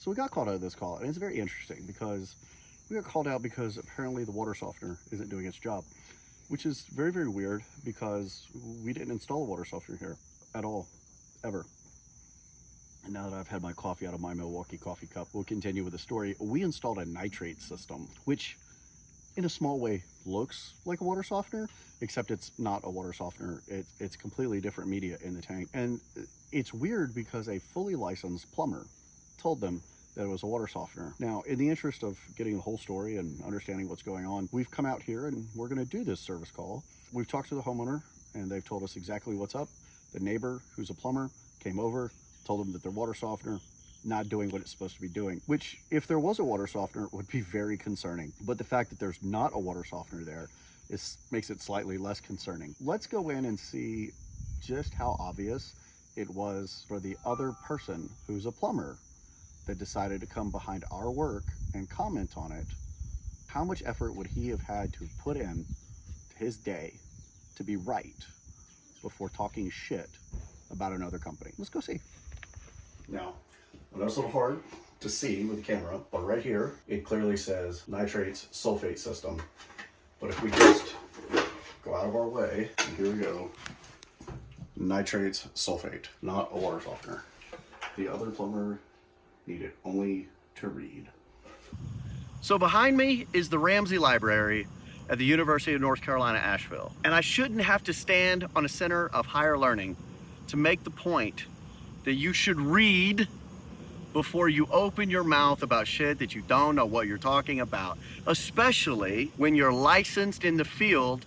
So we got called out of this call, and it's very interesting because we got called out because apparently the water softener isn't doing its job, which is very, very weird because we didn't install a water softener here at all, ever. And now that I've had my coffee out of my Milwaukee coffee cup, we'll continue with the story. We installed a nitrate system, which in a small way looks like a water softener, except it's not a water softener. It's completely different media in the tank. And it's weird because a fully licensed plumber told them that it was a water softener. Now, in the interest of getting the whole story and understanding what's going on, we've come out here and we're gonna do this service call. We've talked to the homeowner and they've told us exactly what's up. The neighbor, who's a plumber, came over, told them that their water softener not doing what it's supposed to be doing, which if there was a water softener would be very concerning. But the fact that there's not a water softener there makes it slightly less concerning. Let's go in and see just how obvious it was for the other person who's a plumber that decided to come behind our work and comment on it. How much effort would he have had to put in to his day to be right before talking shit about another company? Let's go see. Now, I know it's a little hard to see with the camera, but right here, it clearly says nitrates sulfate system. But if we just go out of our way, and here we go, nitrates sulfate, not a water softener. The other plumber needed only to read. So behind me is the Ramsey Library at the University of North Carolina, Asheville. And I shouldn't have to stand on a center of higher learning to make the point that you should read before you open your mouth about shit that you don't know what you're talking about, especially when you're licensed in the field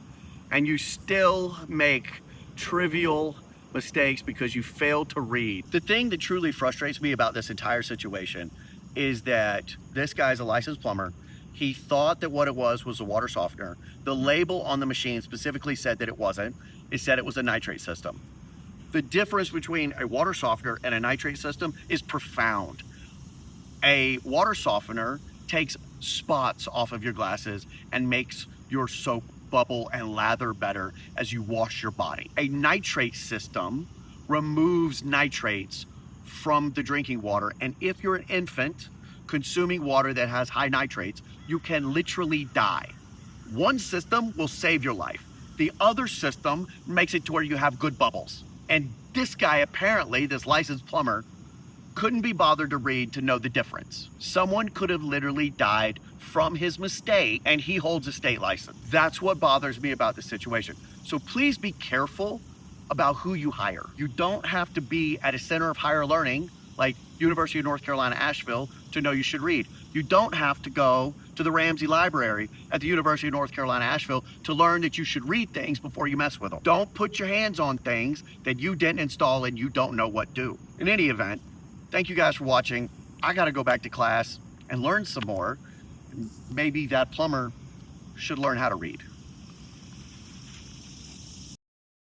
and you still make trivial mistakes because you failed to read. The thing that truly frustrates me about this entire situation is that this guy's a licensed plumber. He thought that what it was a water softener. The label on the machine specifically said that it wasn't. It said it was a nitrate system. The difference between a water softener and a nitrate system is profound. A water softener takes spots off of your glasses and makes your soap bubble and lather better as you wash your body. A nitrate system removes nitrates from the drinking water, and if you're an infant consuming water that has high nitrates, you can literally die. One system will save your life. The other system makes it to where you have good bubbles. And this guy, apparently, this licensed plumber, couldn't be bothered to read to know the difference. Someone could have literally died from his mistake, and he holds a state license. That's what bothers me about this situation. So please be careful about who you hire. You don't have to be at a center of higher learning, like University of North Carolina, Asheville, to know you should read. You don't have to go to the Ramsey Library at the University of North Carolina, Asheville to learn that you should read things before you mess with them. Don't put your hands on things that you didn't install and you don't know what do. In any event, thank you guys for watching. I gotta go back to class and learn some more. Maybe that plumber should learn how to read.